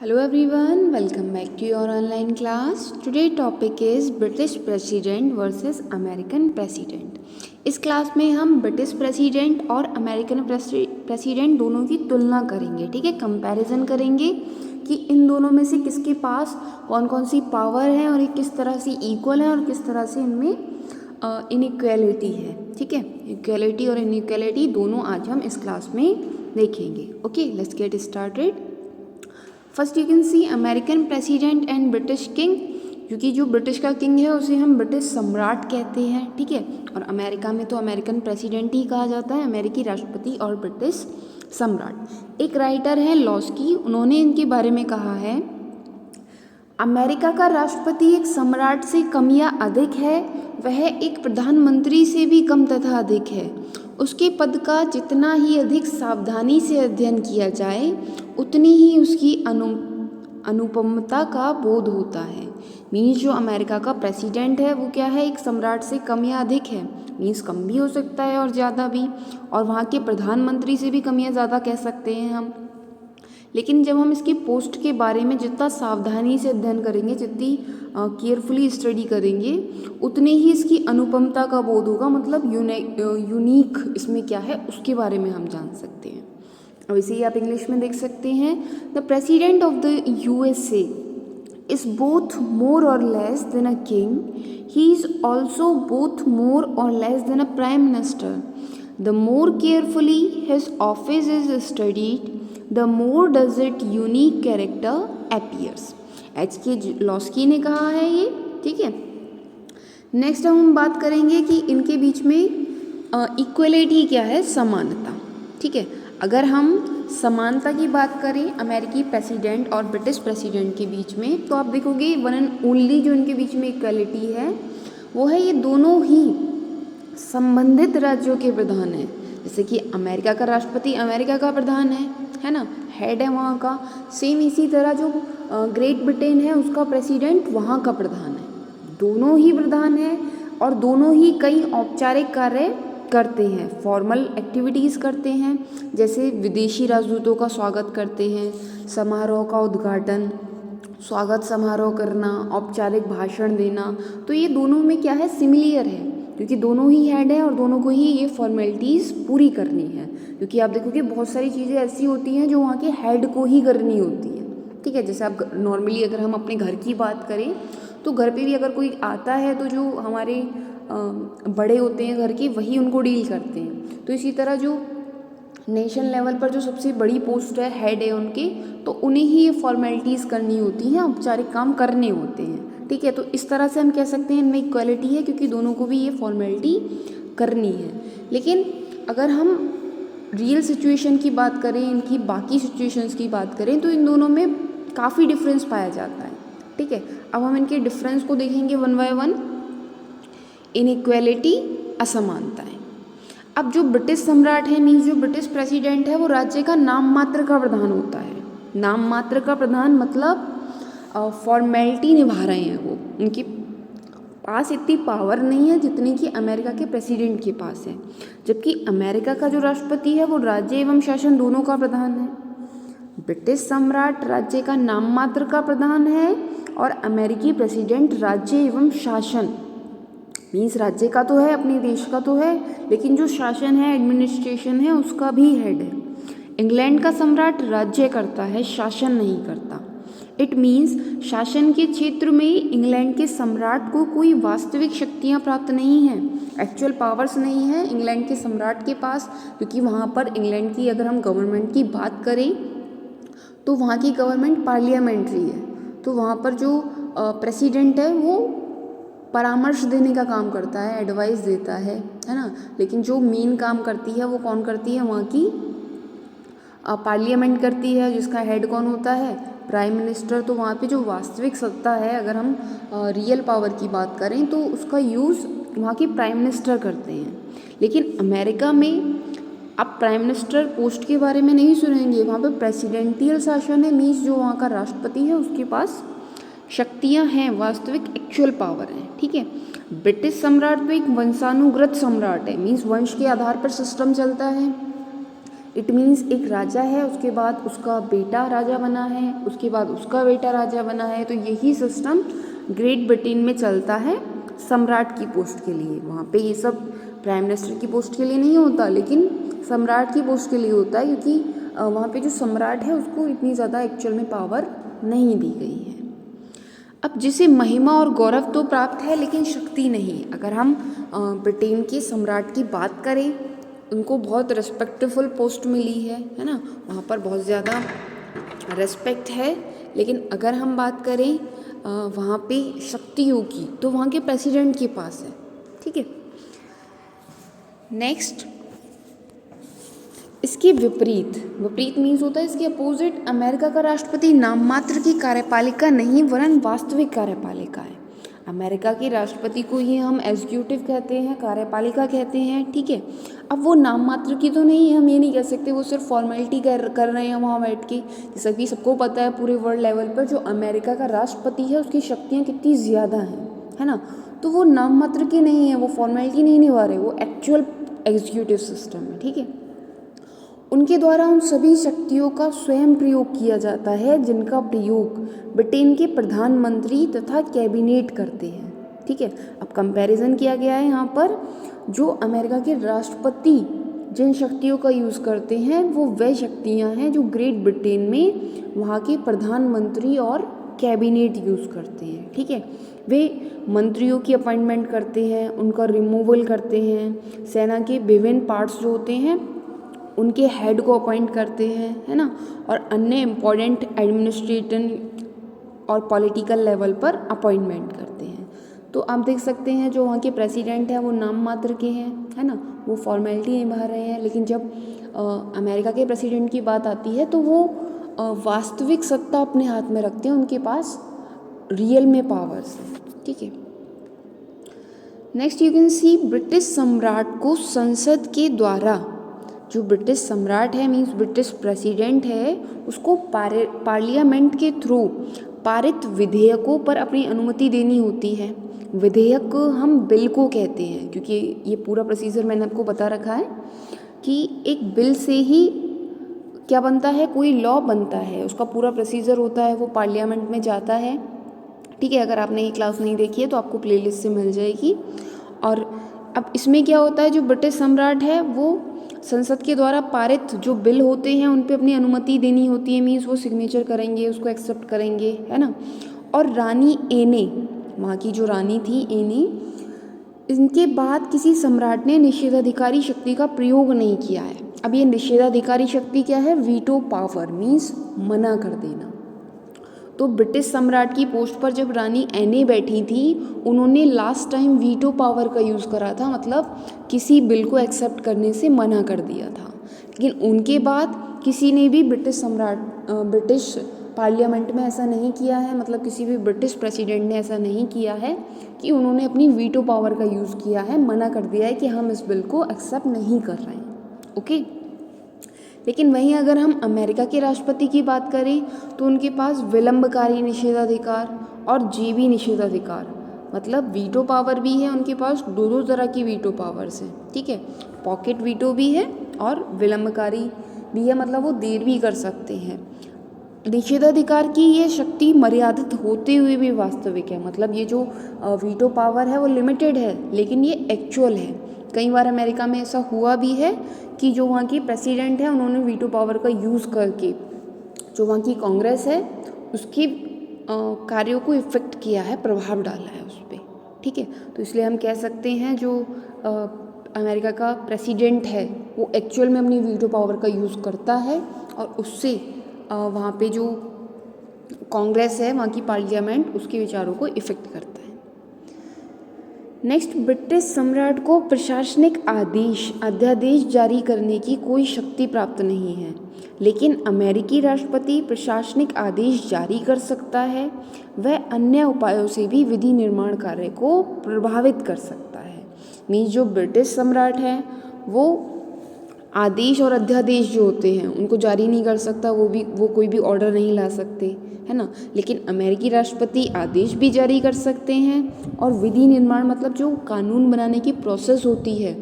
Hello everyone, welcome back to your online class. Today topic is British President versus American President. इस class में हम British president और American president दोनों की तुलना करेंगे, ठीक है, कंपैरिजन करेंगे कि इन दोनों में से किसके पास कौन कौन सी पावर है और ये किस तरह से इक्वल है और किस तरह से इनमें इनइक्वालिटी है, ठीक है। इक्वालिटी और इनइक्वालिटी दोनों आज हम इस क्लास में देखेंगे। Okay, let's get started. First you can see American president and British king, क्योंकि जो ब्रिटिश का किंग है उसे हम ब्रिटिश सम्राट कहते हैं, ठीक है। और अमेरिका में तो अमेरिकन प्रेसिडेंट ही कहा जाता है, अमेरिकी राष्ट्रपति और ब्रिटिश सम्राट। एक राइटर है लॉस्की, उन्होंने इनके बारे में कहा है, अमेरिका का राष्ट्रपति एक सम्राट से कम या अधिक है, वह एक प्रधानमंत्री से भी कम तथा अधिक है। उसके पद का जितना ही अधिक सावधानी से अध्ययन किया जाए उतनी ही उसकी अनुपमता का बोध होता है। मीन्स जो अमेरिका का प्रेसिडेंट है वो क्या है, एक सम्राट से कम या अधिक है, मीन्स कम भी हो सकता है और ज़्यादा भी, और वहाँ के प्रधानमंत्री से भी कम या ज़्यादा कह सकते हैं हम। लेकिन जब हम इसकी पोस्ट के बारे में जितना सावधानी से अध्ययन करेंगे, जितनी केयरफुली स्टडी करेंगे, उतने ही इसकी अनुपमता का बोध होगा, मतलब यूनिक इसमें क्या है उसके बारे में हम जान सकते हैं। अब इसे ही आप इंग्लिश में देख सकते हैं, the president of the USA is both more or less than a king. He is also both more or less than a prime minister. The more carefully his office is studied, the more does it unique character appears. H.K. Laski ने कहा है ये, ठीक है। Next हम बात करेंगे कि इनके बीच में इक्वलिटी क्या है, समानता, ठीक है। अगर हम समानता की बात करें अमेरिकी प्रेसिडेंट और ब्रिटिश प्रेसिडेंट के बीच में, तो आप देखोगे वन एंड ओनली जो इनके बीच में इक्वलिटी है वो है ये दोनों ही संबंधित राज्यों के प्रधान हैं। जैसे कि अमेरिका का राष्ट्रपति अमेरिका का प्रधान है ना, हेड है वहाँ का। सेम इसी तरह जो ग्रेट ब्रिटेन है उसका प्रेसिडेंट वहाँ का प्रधान है। दोनों ही प्रधान हैं और दोनों ही कई औपचारिक कार्य करते हैं, फॉर्मल एक्टिविटीज़ करते हैं, जैसे विदेशी राजदूतों का स्वागत करते हैं, समारोह का उद्घाटन, स्वागत समारोह करना, औपचारिक भाषण देना। तो ये दोनों में क्या है, सिमिलियर है, क्योंकि दोनों ही हेड है और दोनों को ही ये फॉर्मेलिटीज़ पूरी करनी है। क्योंकि आप देखोगे बहुत सारी चीज़ें ऐसी होती हैं जो वहाँ के हेड को ही करनी होती है, ठीक है। जैसे आप नॉर्मली अगर हम अपने घर की बात करें तो घर पे भी अगर कोई आता है तो जो हमारे बड़े होते हैं घर के, वही उनको डील करते हैं। तो इसी तरह जो नेशन लेवल पर जो सबसे बड़ी पोस्ट है, हेड है उनके, तो उन्हें ही ये फॉर्मेलिटीज़ करनी होती हैं, औपचारिक काम करने होते हैं, ठीक है। तो इस तरह से हम कह सकते हैं इनमें इक्वालिटी है, क्योंकि दोनों को भी ये फॉर्मेलिटी करनी है। लेकिन अगर हम रियल सिचुएशन की बात करें, इनकी बाकी सिचुएशंस की बात करें, तो इन दोनों में काफ़ी डिफरेंस पाया जाता है, ठीक है। अब हम इनके डिफरेंस को देखेंगे वन बाय वन। इनइक्वालिटी, असमानताएं। अब जो ब्रिटिश सम्राट है, मीन्स जो ब्रिटिश प्रेसिडेंट है, वो राज्य का नाम मात्र का प्रधान होता है। नाम मात्र का प्रधान मतलब फॉर्मेलिटी निभा रहे हैं वो, उनके पास इतनी पावर नहीं है जितनी कि अमेरिका के प्रेसिडेंट के पास है। जबकि अमेरिका का जो राष्ट्रपति है वो राज्य एवं शासन दोनों का प्रधान है। ब्रिटिश सम्राट राज्य का नाम मात्र का प्रधान है और अमेरिकी प्रेसिडेंट राज्य एवं शासन, मीन्स राज्य का तो है, अपने देश का तो है, लेकिन जो शासन है, एडमिनिस्ट्रेशन है, उसका भी हेड है। इंग्लैंड का सम्राट राज्य करता है, शासन नहीं करता। इट मीन्स शासन के क्षेत्र में इंग्लैंड के सम्राट को कोई वास्तविक शक्तियाँ प्राप्त नहीं हैं, एक्चुअल पावर्स नहीं है इंग्लैंड के सम्राट के पास, क्योंकि वहाँ पर इंग्लैंड की अगर हम गवर्नमेंट की बात करें तो वहाँ की गवर्नमेंट पार्लियामेंट्री है। तो वहाँ पर जो प्रेसिडेंट है वो परामर्श देने का काम करता है, एडवाइस देता है ना। लेकिन जो मेन काम करती है वो कौन करती है, वहाँ की पार्लियामेंट करती है, जिसका हेड कौन होता है, प्राइम मिनिस्टर। तो वहाँ पे जो वास्तविक सत्ता है, अगर हम रियल पावर की बात करें तो उसका यूज़ वहाँ की प्राइम मिनिस्टर करते हैं। लेकिन अमेरिका में आप प्राइम मिनिस्टर पोस्ट के बारे में नहीं सुनेंगे, वहाँ पे प्रेसिडेंटियल शासन है, मीन्स जो वहाँ का राष्ट्रपति है उसके पास शक्तियाँ हैं, वास्तविक एक्चुअल पावर है, ठीक है। ब्रिटिश सम्राट तो एक वंशानुगत सम्राट है, मीन्स वंश के आधार पर सिस्टम चलता है। इट मीन्स एक राजा है, उसके बाद उसका बेटा राजा बना है, उसके बाद उसका बेटा राजा बना है। तो यही सिस्टम ग्रेट ब्रिटेन में चलता है सम्राट की पोस्ट के लिए। वहाँ पे ये सब प्राइम मिनिस्टर की पोस्ट के लिए नहीं होता, लेकिन सम्राट की पोस्ट के लिए होता है, क्योंकि वहाँ पे जो सम्राट है उसको इतनी ज़्यादा एक्चुअल में पावर नहीं दी गई है। अब जिसे महिमा और गौरव तो प्राप्त है लेकिन शक्ति नहीं। अगर हम ब्रिटेन के सम्राट की बात करें, उनको बहुत रिस्पेक्टफुल पोस्ट मिली है ना, वहाँ पर बहुत ज़्यादा रेस्पेक्ट है। लेकिन अगर हम बात करें वहाँ पे शक्तियों की, तो वहाँ के प्रेसिडेंट के पास है। ठीक है, नेक्स्ट, इसके विपरीत मीन्स होता है इसके अपोजिट, अमेरिका का राष्ट्रपति नाम मात्र की कार्यपालिका नहीं वरन वास्तविक कार्यपालिका है। अमेरिका के राष्ट्रपति को ही हम एग्जीक्यूटिव कहते हैं, कार्यपालिका कहते हैं। ठीक है, अब वो नाम मात्र की तो नहीं है, हम ये नहीं कह सकते वो सिर्फ फॉर्मेलिटी कर रहे हैं वहाँ बैठ के। जैसा कि सबको पता है पूरे वर्ल्ड लेवल पर जो अमेरिका का राष्ट्रपति है उसकी शक्तियाँ कितनी ज़्यादा हैं, है ना। तो वो नाम मात्र की नहीं है, वो फॉर्मेलिटी नहीं निभा रहे, वो एक्चुअल एग्जीक्यूटिव सिस्टम है। ठीक है, उनके द्वारा उन सभी शक्तियों का स्वयं प्रयोग किया जाता है जिनका प्रयोग ब्रिटेन के प्रधानमंत्री तथा कैबिनेट करते हैं। ठीक है, अब कंपैरिजन किया गया है यहाँ पर, जो अमेरिका के राष्ट्रपति जिन शक्तियों का यूज़ करते हैं वो वह शक्तियाँ हैं जो ग्रेट ब्रिटेन में वहाँ के प्रधानमंत्री और कैबिनेट यूज़ करते हैं। ठीक है, वे मंत्रियों की अपॉइंटमेंट करते हैं, उनका रिमूवल करते हैं, सेना के विभिन्न पार्ट्स जो होते हैं उनके हेड को अपॉइंट करते हैं, है ना, और अन्य इम्पोर्टेंट एडमिनिस्ट्रेशन और पॉलिटिकल लेवल पर अपॉइंटमेंट करते हैं। तो आप देख सकते हैं जो वहाँ के प्रेसिडेंट हैं वो नाम मात्र के हैं, है ना, वो फॉर्मेलिटी निभा रहे हैं। लेकिन जब अमेरिका के प्रेसिडेंट की बात आती है तो वो वास्तविक सत्ता अपने हाथ में रखते हैं, उनके पास रियल में पावर्स हैं। ठीक है, next you can see British सम्राट को संसद के द्वारा, जो ब्रिटिश सम्राट है मीन्स ब्रिटिश प्रेसिडेंट है, उसको पार्लियामेंट के थ्रू पारित विधेयकों पर अपनी अनुमति देनी होती है। विधेयक हम बिल को कहते हैं, क्योंकि ये पूरा प्रोसीजर मैंने आपको बता रखा है कि एक बिल से ही क्या बनता है, कोई लॉ बनता है, उसका पूरा प्रोसीजर होता है, वो पार्लियामेंट में जाता है। ठीक है, अगर आपने ये क्लास नहीं देखी है तो आपको प्लेलिस्ट से मिल जाएगी। और अब इसमें क्या होता है, जो ब्रिटिश सम्राट है वो संसद के द्वारा पारित जो बिल होते हैं उन पे अपनी अनुमति देनी होती है, मीन्स वो सिग्नेचर करेंगे, उसको एक्सेप्ट करेंगे, है ना। और रानी एने, वहाँ की जो रानी थी एने, इनके बाद किसी सम्राट ने निषेधाधिकारी शक्ति का प्रयोग नहीं किया है। अब ये निषेधाधिकारी शक्ति क्या है, वीटो पावर मीन्स मना कर देना। तो ब्रिटिश सम्राट की पोस्ट पर जब रानी एने बैठी थी उन्होंने लास्ट टाइम वीटो पावर का यूज़ करा था, मतलब किसी बिल को एक्सेप्ट करने से मना कर दिया था। लेकिन उनके बाद किसी ने भी ब्रिटिश पार्लियामेंट में ऐसा नहीं किया है, मतलब किसी भी ब्रिटिश प्रेसिडेंट ने ऐसा नहीं किया है कि उन्होंने अपनी वीटो पावर का यूज़ किया है, मना कर दिया है कि हम इस बिल को एक्सेप्ट नहीं कर रहे हैं। ओके, लेकिन वहीं अगर हम अमेरिका के राष्ट्रपति की बात करें तो उनके पास विलंबकारी निषेधाधिकार और जीवी निषेधाधिकार, मतलब वीटो पावर भी है उनके पास, दो तरह की वीटो पावर्स हैं। ठीक है, पॉकेट वीटो भी है और विलंबकारी भी है, मतलब वो देर भी कर सकते हैं। निषेधाधिकार की ये शक्ति मर्यादित होते हुए भी वास्तविक है, मतलब ये जो वीटो पावर है वो लिमिटेड है लेकिन ये एक्चुअल है। कई बार अमेरिका में ऐसा हुआ भी है कि जो वहाँ की प्रेसिडेंट है उन्होंने वीटो पावर का यूज़ करके जो वहाँ की कांग्रेस है उसकी कार्यों को इफ़ेक्ट किया है, प्रभाव डाला है उस पर। ठीक है, तो इसलिए हम कह सकते हैं जो अमेरिका का प्रेसिडेंट है वो एक्चुअल में अपनी वीटो पावर का यूज़ करता है और उससे वहाँ पे जो कांग्रेस है, वहाँ की पार्लियामेंट, उसके विचारों को इफ़ेक्ट करता है। नेक्स्ट, ब्रिटिश सम्राट को प्रशासनिक अध्यादेश जारी करने की कोई शक्ति प्राप्त नहीं है, लेकिन अमेरिकी राष्ट्रपति प्रशासनिक आदेश जारी कर सकता है। वह अन्य उपायों से भी विधि निर्माण कार्य को प्रभावित कर सकता है। मीन्स जो ब्रिटिश सम्राट है वो आदेश और अध्यादेश जो होते हैं उनको जारी नहीं कर सकता, वो कोई भी ऑर्डर नहीं ला सकते, है ना। लेकिन अमेरिकी राष्ट्रपति आदेश भी जारी कर सकते हैं और विधि निर्माण, मतलब जो कानून बनाने की प्रोसेस होती है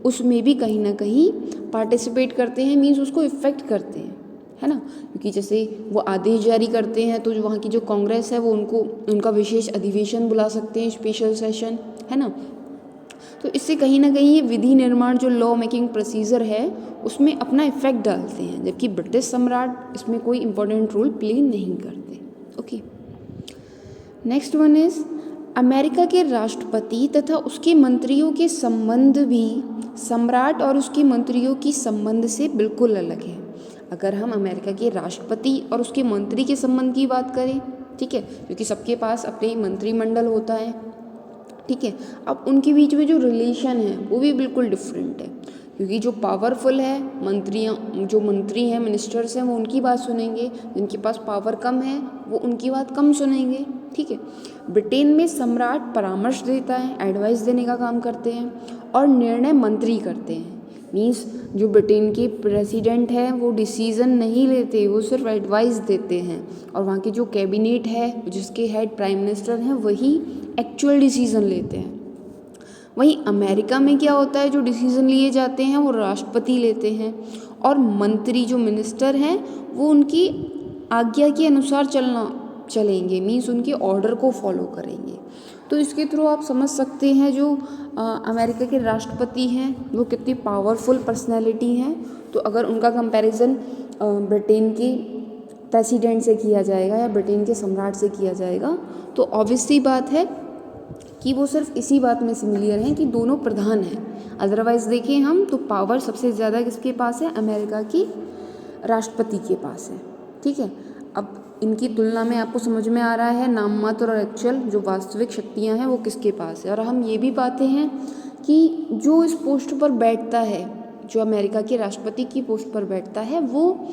उसमें भी कहीं ना कहीं पार्टिसिपेट करते हैं, मीन्स उसको इफ़ेक्ट करते हैं, है ना। क्योंकि जैसे वो आदेश जारी करते हैं तो जो वहाँ की जो कांग्रेस है वो उनका विशेष अधिवेशन बुला सकते हैं, स्पेशल सेशन, है ना। तो इससे कहीं ना कहीं ये विधि निर्माण जो लॉ मेकिंग प्रोसीजर है उसमें अपना इफेक्ट डालते हैं, जबकि ब्रिटिश सम्राट इसमें कोई इम्पोर्टेंट रोल प्ले नहीं करते। Okay, next one is America के राष्ट्रपति तथा उसके मंत्रियों के संबंध भी सम्राट और उसके मंत्रियों की संबंध से बिल्कुल अलग है। अगर हम अमेरिका के राष्ट्रपति और उसके मंत्री के संबंध की बात करें, ठीक है, क्योंकि सबके पास अपने मंत्रिमंडल होता है, ठीक है, अब उनके बीच में जो रिलेशन है वो भी बिल्कुल डिफरेंट है। क्योंकि जो पावरफुल है जो मंत्री हैं, मिनिस्टर्स हैं, वो उनकी बात सुनेंगे, जिनके पास पावर कम है वो उनकी बात कम सुनेंगे, ठीक है। ब्रिटेन में सम्राट परामर्श देता है, एडवाइस देने का काम करते हैं, और निर्णय मंत्री करते हैं। मीन्स जो ब्रिटेन के प्रेसिडेंट हैं वो डिसीज़न नहीं लेते, वो सिर्फ एडवाइस देते हैं, और वहाँ की जो कैबिनेट है जिसके हेड प्राइम मिनिस्टर हैं वही एक्चुअल डिसीज़न लेते हैं। वहीं अमेरिका में क्या होता है, जो डिसीज़न लिए जाते हैं वो राष्ट्रपति लेते हैं, और मंत्री जो मिनिस्टर हैं वो उनकी आज्ञा के अनुसार चलेंगे, मीन्स उनके ऑर्डर को फॉलो करेंगे। तो इसके थ्रू आप समझ सकते हैं जो अमेरिका के राष्ट्रपति हैं वो कितनी पावरफुल पर्सनैलिटी हैं। तो अगर उनका कंपैरिजन ब्रिटेन के प्रेसिडेंट से किया जाएगा या ब्रिटेन के सम्राट से किया जाएगा तो ऑब्वियसली बात है कि वो सिर्फ इसी बात में सिमिलियर हैं कि दोनों प्रधान हैं। अदरवाइज़ देखें हम तो पावर सबसे ज़्यादा किसके पास है, अमेरिका की राष्ट्रपति के पास है, ठीक है। अब इनकी तुलना में आपको समझ में आ रहा है नाम मात्र और एक्चुअल जो वास्तविक शक्तियां हैं वो किसके पास है। और हम ये भी पाते हैं कि जो इस पोस्ट पर बैठता है, जो अमेरिका के राष्ट्रपति की पोस्ट पर बैठता है, वो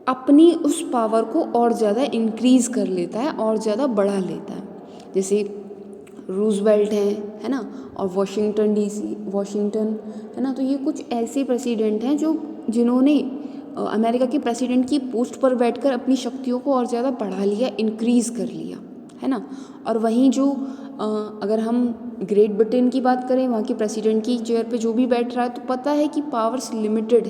अपनी उस पावर को और ज़्यादा इंक्रीज़ कर लेता है और ज़्यादा बढ़ा लेता है। जैसे रूजवेल्ट है ना, और वाशिंगटन है ना। तो ये कुछ ऐसे प्रेसिडेंट हैं जिन्होंने अमेरिका के प्रेसिडेंट की पोस्ट पर बैठकर अपनी शक्तियों को और ज़्यादा बढ़ा लिया, इंक्रीज़ कर लिया, है ना। और वहीं जो अगर हम ग्रेट ब्रिटेन की बात करें, वहाँ के प्रेसिडेंट की चेयर पे जो भी बैठ रहा है तो पता है कि पावर्स लिमिटेड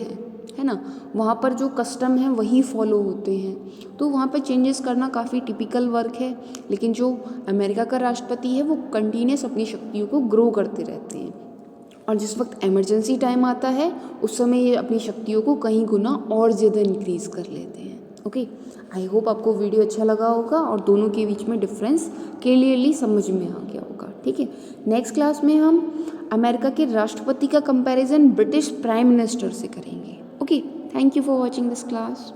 है ना। वहाँ पर जो कस्टम है वही फॉलो होते हैं, तो वहाँ पर चेंजेस करना काफ़ी टिपिकल वर्क है। लेकिन जो अमेरिका का राष्ट्रपति है वो कंटिन्यूस अपनी शक्तियों को ग्रो करते रहते हैं, और जिस वक्त इमरजेंसी टाइम आता है उस समय ये अपनी शक्तियों को कहीं गुना और ज़्यादा इंक्रीज़ कर लेते हैं। ओके, आई होप आपको वीडियो अच्छा लगा होगा और दोनों के बीच में डिफरेंस क्लियरली समझ में आ गया होगा, ठीक है। नेक्स्ट क्लास में हम अमेरिका के राष्ट्रपति का कंपैरिजन ब्रिटिश प्राइम मिनिस्टर से करेंगे। Okay, thank you for watching this class.